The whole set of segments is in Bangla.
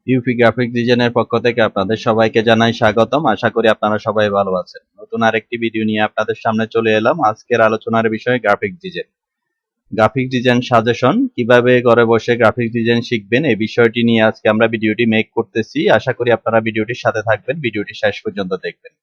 ইউপি গ্রাফিক ডিজাইনের পক্ষ থেকে আপনাদের সবাইকে জানাই স্বাগতম। আশা করি আপনারা সবাই ভালো আছেন। নতুন আরেকটি ভিডিও নিয়ে আপনাদের সামনে চলে এলাম। আজকের আলোচনার বিষয় graphic design. Graphic design suggestion, কিভাবে ঘরে বসে গ্রাফিক ডিজাইন শিখবেন এই বিষয়টি নিয়ে আজকে আমরা ভিডিওটি মেক করতেছি। আশা করি আপনারা ভিডিওটির সাথে থাকবেন, ভিডিওটি শেষ পর্যন্ত দেখবেন।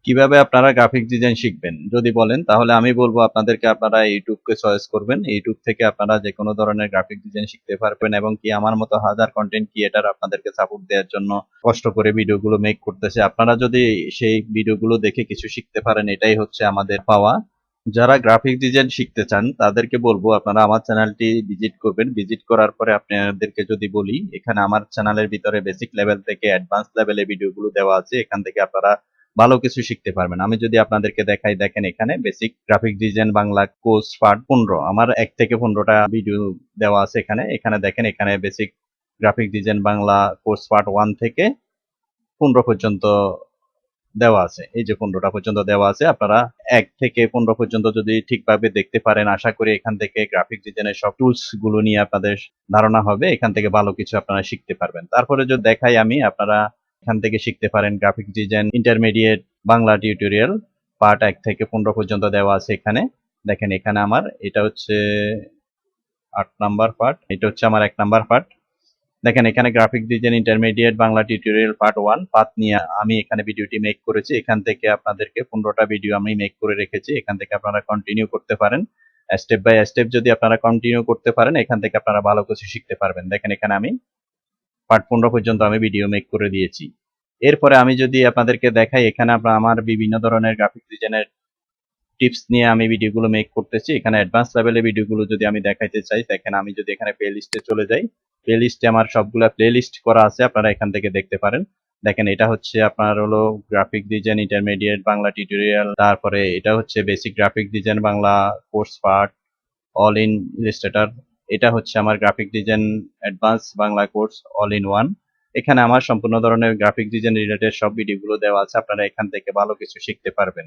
কিভাবে আপনারা গ্রাফিক ডিজাইন শিখবেন যদি বলেন, তাহলে আমি বলবো আপনাদেরকে আপনারা ইউটিউবকে চয়েস করবেন। ইউটিউব থেকে আপনারা যে কোনো ধরনের গ্রাফিক ডিজাইন শিখতে পারবেন, এবং কি আমার মতো হাজার কন্টেন্ট ক্রিয়েটার আপনাদেরকে সাপোর্ট দেওয়ার জন্য কষ্ট করে ভিডিওগুলো মেক করতেছে। আপনারা যদি সেই ভিডিওগুলো দেখে কিছু শিখতে পারেন, এটাই হচ্ছে আমাদের পাওয়া। যারা গ্রাফিক ডিজাইন শিখতে চান তাদেরকে বলবো আপনারা আমার চ্যানেলটি ভিজিট করবেন। ভিজিট করার পরে আপনাদেরকে যদি বলি, এখানে আমার চ্যানেলের ভিতরে বেসিক লেভেল থেকে অ্যাডভান্স লেভেলে ভিডিওগুলো দেওয়া আছে। এখান থেকে আপনারা ভালো কিছু শিখতে পারবেন। আমি যদি আপনাদেরকে দেখাই, দেখেন এখানে basic graphic design Bangla course part 15, আমার 1 থেকে 15টা ভিডিও দেওয়া আছে এখানে। এখানে দেখেন, এখানে basic graphic design Bangla course part 1 থেকে 15 পর্যন্ত দেওয়া আছে। এই যে 15টা পর্যন্ত দেওয়া আছে। আপনারা 1 থেকে 15 পর্যন্ত যদি ঠিকভাবে দেখতে পারেন, আশা করি এখান থেকে গ্রাফিক ডিজাইনের সব টুলস গুলো নিয়ে আপনাদের ধারণা হবে। এখান থেকে ভালো কিছু আপনারা শিখতে পারবেন। তারপরে যদি দেখাই আমি, আপনারা এখান থেকে শিখতে পারেন graphic design intermediate Bangla tutorial part 1 থেকে 15 পর্যন্ত দেওয়া আছে এখানে। দেখেন এখানে আমার এটা হচ্ছে 8 নাম্বার পার্ট, এটা হচ্ছে আমার 1 নাম্বার পার্ট। দেখেন এখানে graphic design intermediate Bangla tutorial part 1 part নিয়ে আমি এখানে ভিডিওটি মেক করেছি। এখান থেকে আপনাদেরকে 15টা ভিডিও আমি মেক করে রেখেছি। এখান থেকে আপনারা কন্টিনিউ করতে পারেন। স্টেপ বাই স্টেপ যদি আপনারা কন্টিনিউ করতে পারেন, এখান থেকে আপনারা ভালো কিছু শিখতে পারবেন। দেখেন এখানে আমি পার্ট 15 পর্যন্ত আমি ভিডিও মেক করে দিয়েছি। এরপরে আমি যদি আপনাদেরকে দেখাই, এখানে আমার বিভিন্ন ধরনের গ্রাফিক ডিজাইনের টিপস নিয়ে আমি ভিডিওগুলো মেক করতেছি। এখানে অ্যাডভান্স লেভেলের ভিডিওগুলো যদি আমি দেখাইতে চাই, দেখেন আমি যদি এখানে প্লে লিস্টে চলে যাই, প্লে লিস্টে আমার সবগুলা প্লে লিস্ট করা আছে, আপনারা এখান থেকে দেখতে পারেন। দেখেন এটা হচ্ছে আপনার হলো graphic design intermediate Bangla tutorial, তারপরে এটা হচ্ছে basic graphic design Bangla course part all in Illustrator, এটা হচ্ছে আমার graphic design advance Bangla course all in one. এখানে আমার সম্পূর্ণ ধরনের গ্রাফিক ডিজাইন রিলেটেড সব ভিডিওগুলো দেওয়া আছে। আপনারা এখান থেকে ভালো কিছু শিখতে পারবেন।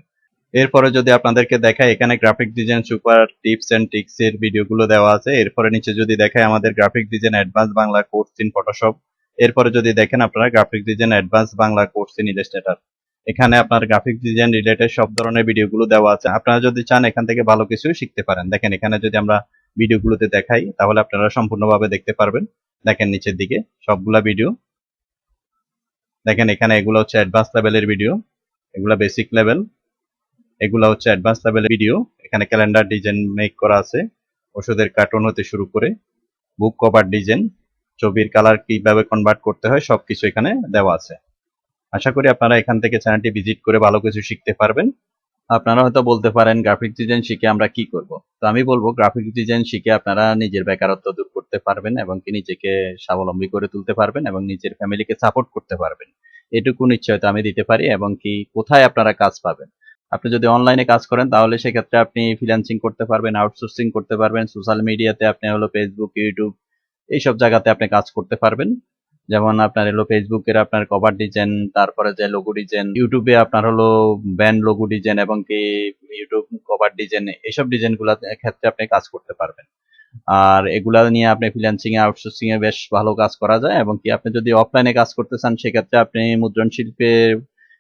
এরপরে যদি আপনাদেরকে দেখাই, এখানে graphic design super tips and tricks এর ভিডিওগুলো দেওয়া আছে। এরপরে নিচে যদি দেখাই আমাদের graphic design advance Bangla course in Photoshop. এরপরে যদি দেখেন আপনারা graphic design advance Bangla course in Illustrator, এখানে আপনার গ্রাফিক ডিজাইন রিলেটেড সব ধরনের ভিডিওগুলো দেওয়া আছে। আপনারা যদি চান এখান থেকে ভালো কিছু শিখতে পারেন। দেখেন এখানে যদি আমরা ভিডিওগুলোতে দেখাই, তাহলে আপনারা সম্পূর্ণভাবে দেখতে পারবেন। দেখেন নিচের দিকে সবগুলা ভিডিও, দেখেন এখানে এগুলো হচ্ছে অ্যাডভান্স লেভেলের ভিডিও, এগুলা বেসিক লেভেল, এগুলা হচ্ছে অ্যাডভান্স লেভেলের ভিডিও। এখানে ক্যালেন্ডার ডিজাইন মেক করা আছে, ওষুধের কার্টুন হতে শুরু করে বুক কভার ডিজাইন, ছবির কালার কিভাবে কনভার্ট করতে হয়, সবকিছু এখানে দেওয়া আছে। আশা করি আপনারা এখান থেকে চ্যানেলটি ভিজিট করে ভালো কিছু শিখতে পারবেন। আপনারা হয়তো বলতে পারেন গ্রাফিক ডিজাইন শিখে আমরা কি করব। তো আমি বলবো গ্রাফিক ডিজাইন শিখে আপনারা নিজের বেকারত্ব দূর করতে পারবেন, এবং কি নিজেকে স্বাবলম্বী করে তুলতে পারবেন, এবং নিজের ফ্যামিলিকে সাপোর্ট করতে পারবেন। এটুকু নিশ্চয়তা আমি দিতে পারি। এবং কি কোথায় আপনারা কাজ পাবেন, আপনি যদি অনলাইনে কাজ করেন তাহলে সেক্ষেত্রে আপনি ফ্রিল্যান্সিং করতে পারবেন, আউটসোর্সিং করতে পারবেন, সোশ্যাল মিডিয়াতে আপনি হলো ফেসবুক, ইউটিউব এইসব জায়গাতে আপনি কাজ করতে পারবেন। যেমন আপনার হলো ফেসবুকের আপনার কভার ডিজাইন, তারপরে যে লোগো ডিজাইন, ইউটিউবে আপনার হলো ব্যান্ড লোগো ডিজাইন, এবং কি ইউটিউব কভার ডিজাইন, এইসব ডিজাইনগুলোর ক্ষেত্রে আপনি কাজ করতে পারবেন। আর এগুলা নিয়ে আপনি ফ্রিল্যান্সিং এ আউটসোর্সিং এ বেশ ভালো কাজ করা যায়। এবং কি আপনি যদি অফলাইনে কাজ করতে চান, সেক্ষেত্রে আপনি মুদ্রণ শিল্পে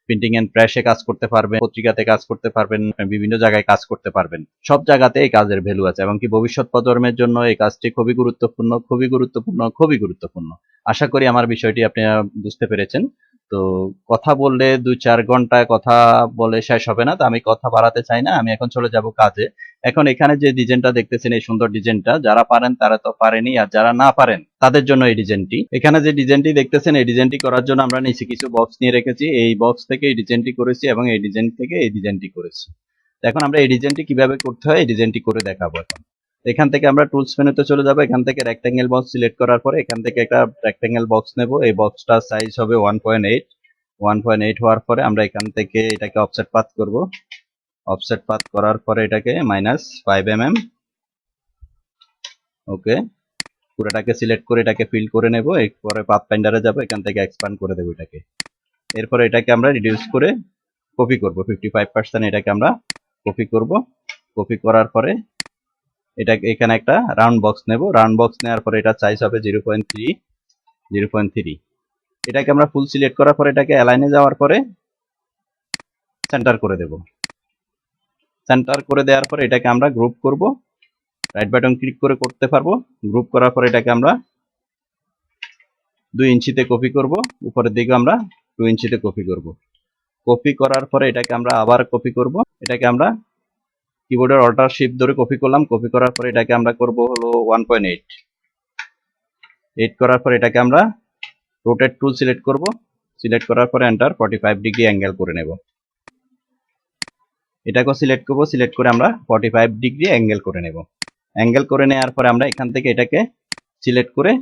প্রিন্টিং এন্ড প্রেসে কাজ করতে পারবেন, পত্রিকাতে কাজ করতে পারবেন, বিভিন্ন জায়গায় কাজ করতে পারবেন। সব জায়গাতে এই কাজের ভ্যালু আছে, এবং কি ভবিষ্যৎ প্রজন্মের জন্য এই কাজটি খুবই গুরুত্বপূর্ণ, খুবই গুরুত্বপূর্ণ, খুবই গুরুত্বপূর্ণ। আশা করি আমার বিষয়টি আপনি বুঝতে পেরেছেন। তো কথা বললে 2-4 ঘন্টায় কথা বলে শেষ হবে না, তো আমি কথা বাড়াতে চাই না। আমি এখন চলে যাব কাজে। এখন এখানে যে ডিজাইনটা দেখতেছেন, এই সুন্দর ডিজাইনটা যারা পারেন তারা তো পারেনি, আর যারা না পারেন তাদের জন্য এই ডিজাইনটি। এখানে যে ডিজাইনটি দেখতেছেন, এই ডিজাইনটি করার জন্য আমরা নিচে কিছু বক্স নিয়ে রেখেছি। এই বক্স থেকে এই ডিজাইনটি করেছি, এবং এই ডিজাইন থেকে এই ডিজাইনটি করেছি। এখন আমরা এই ডিজাইনটি কিভাবে করতে হয় এই ডিজাইনটি করে দেখাবো। এখন এখান থেকে আমরা টুলস মেনুতে চলে যাব। এখান থেকে রেক্ট্যাঙ্গেল বক্স সিলেক্ট করার পরে এখান থেকে একটা রেক্ট্যাঙ্গেল বক্স নেব। এই বক্সটার সাইজ হবে 1.8 হওয়ার পরে আমরা এখান থেকে এটাকে অফসেট পাথ করব। অফসেট পাথ করার পরে এটাকে -5 mm, ওকে, পুরোটাকে সিলেক্ট করে এটাকে ফিল করে নেব। এরপরে পাথ ফাইন্ডারে যাব, এখান থেকে এক্সপ্যান্ড করে দেব এটাকে। এরপরে এটাকে আমরা রিডিউস করে কপি করব 55%, এটাকে আমরা কপি করব। কপি করার পরে এটাকে এখানে একটা রাউন্ড বক্স নেব। রাউন্ড বক্স নেওয়ার পরে এটা সাইজ হবে 0.3। এটাকে আমরা ফুল সিলেক্ট করার পরে এটাকে অ্যালাইনে যাওয়ার পরে সেন্টার করে দেব। সেন্টার করে দেওয়ার পরে এটাকে আমরা গ্রুপ করব। রাইট বাটন ক্লিক করে করতে পারবো। গ্রুপ করার পরে এটাকে আমরা 2 ইঞ্চিতে কপি করব। উপরের দিকে আমরা 2 ইঞ্চিতে কপি করব। কপি করার পরে এটাকে আমরা আবার কপি করব। এটাকে আমরা কিবোর্ডের অল্টার শিফট ধরে কপি করলাম। কপি করার পরে এটাকে আমরা করব হলো 1.8। 8 করার পরে এটাকে আমরা রোটেট টুল সিলেক্ট করব। সিলেক্ট করার পরে এন্টার 45 ডিগ্রি অ্যাঙ্গেল করে নেব। এটাকেও সিলেক্ট করব। সিলেক্ট করে আমরা 45 ডিগ্রি অ্যাঙ্গেল করে নেব। অ্যাঙ্গেল করে নেওয়ার পরে আমরা এখান থেকে এটাকে সিলেক্ট করে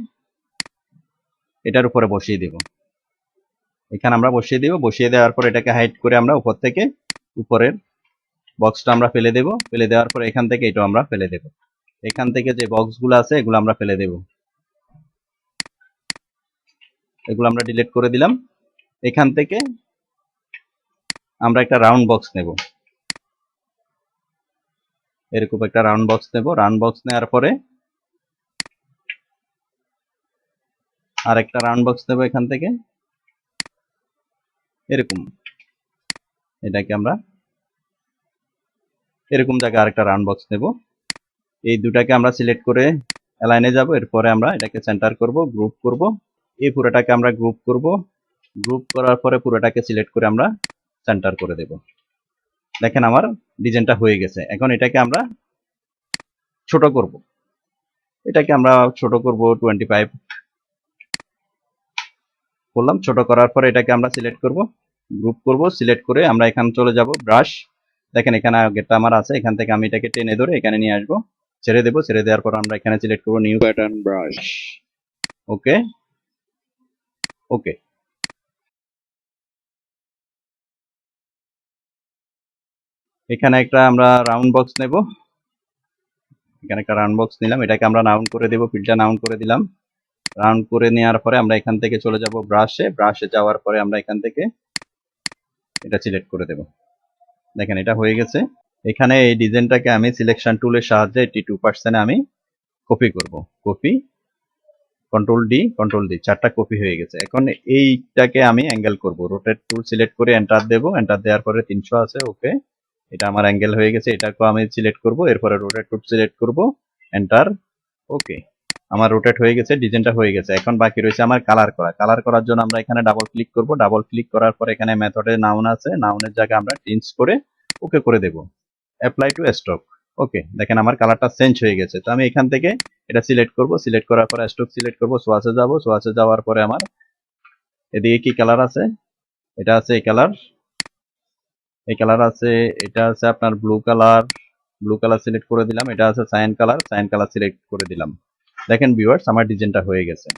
এটার উপরে বসিয়ে দেব। এখানে আমরা বসিয়ে দেব। বসিয়ে দেওয়ার পর এটাকে হাইড করে আমরা উপর থেকে উপরের বক্সটা আমরা ফেলে দেব। ফেলে দেওয়ার পর এখান থেকে এটাও আমরা ফেলে দেব। এখান থেকে যে বক্সগুলো আছে এগুলো আমরা ফেলে দেব। এগুলো আমরা ডিলিট করে দিলাম। এখান থেকে আমরা একটা রাউন্ড বক্স নেব। এরকম একটা রাউন্ড বক্স নেব। রাউন্ড বক্স নেওয়ার পরে আর একটা রাউন্ড বক্স নেব এখান থেকে এরকম। এটাকে আমরা এরকম জায়গায় আরেকটা রাউন্ড বক্স নেব। এই দুটাকে আমরা সিলেক্ট করে অ্যালাইনে যাব। এরপরে আমরা এটাকে সেন্টার করব, গ্রুপ করব। এই পুরোটাকে আমরা গ্রুপ করব। গ্রুপ করার পরে পুরোটাকে সিলেক্ট করে আমরা সেন্টার করে দেব। দেখেন আমার ডিজাইনটা হয়ে গেছে। এখন এটাকে আমরা ছোট করব। এটাকে আমরা ছোট করব 25 করলাম। ছোট করার পরে এটাকে আমরা সিলেক্ট করব, গ্রুপ করব। সিলেক্ট করে আমরা এখানে চলে যাব ব্রাশ। দেখেন এখানে আগেরটা আমার আছে। এখান থেকে আমি এটাকে টেনে ধরে এখানে নিয়ে আসবো। ছেড়ে দেব। ছেড়ে দেওয়ার পর আমরা এখানে সিলেক্ট করব নিউ প্যাটার্ন ব্রাশ। ওকে ওকে। এখানে একটা আমরা রাউন্ড বক্স নেব। এখানে একটা রাউন্ড বক্স নিলাম। এটাকে আমরা রাউন্ড করে দেব। ফিলটা রাউন্ড করে দিলাম। রাউন্ড করে নেওয়ার পরে আমরা এখান থেকে চলে যাব ব্রাশে। ব্রাশে যাওয়ার পরে আমরা এখান থেকে এটা সিলেক্ট করে দেব। দেখেন এটা হয়ে গেছে। এখানে এই ডিজাইনটাকে আমি সিলেকশন টুলের সাহায্যে 82% আমি কপি করব। কপি, কন্ট্রোল ডি 4টা কপি হয়ে গেছে। এখন এইটাকে আমি অ্যাঙ্গেল করব। রোটেট টুল সিলেক্ট করে এন্টার দেব। এন্টার দেওয়ার পরে 300 আছে। ওকে, এটা আমার অ্যাঙ্গেল হয়ে গেছে। এটাকেও আমি সিলেক্ট করব। এরপরে রোটেট টুল সিলেক্ট করব, এন্টার। ওকে, আমার রোটেট হয়ে গেছে। ডিজাইনটা হয়ে গেছে। এখন বাকি রয়েছে আমার কালার করা। কালার করার জন্য আমরা এখানে ডাবল ক্লিক করব। ডাবল ক্লিক করার পর এখানে মেথডে নাউন আছে। নাউনের জায়গায় আমরা চেঞ্জ করে ওকে করে দেব। Apply two stroke. ওকে, দেখেন আমার কালারটা চেঞ্জ হয়ে গেছে। তো আমি এখান থেকে এটা সিলেক্ট করব। সিলেক্ট করার পর স্ট্রোক সিলেক্ট করব। সোয়াসে যাব। সোয়াসে যাওয়ার পরে আমার এদিকে কি কালার আছে? এটা আছে এই কালার। এই কালার আছে। এটা আছে আপনার blue colour. Blue colour select করে দিলাম। এটা আছে cyan colour. Cyan colour select করে দিলাম। দেখেন ভিউয়ার্স, আমার ডিজাইনটা হয়ে গেছে।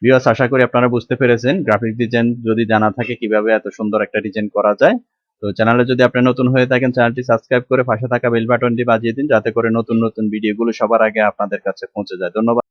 ভিউয়ার্স, আশা করি আপনারা বুঝতে পেরেছেন গ্রাফিক ডিজাইন যদি জানা থাকে কিভাবে এত সুন্দর একটা ডিজাইন করা যায়। তো চ্যানেলে যদি আপনি নতুন হয়ে থাকেন, চ্যানেলটি সাবস্ক্রাইব করে পাশে থাকা বেল বাটনটি বাজিয়ে দিন, যাতে করে নতুন নতুন ভিডিওগুলো সবার আগে আপনাদের কাছে পৌঁছে যায়। ধন্যবাদ।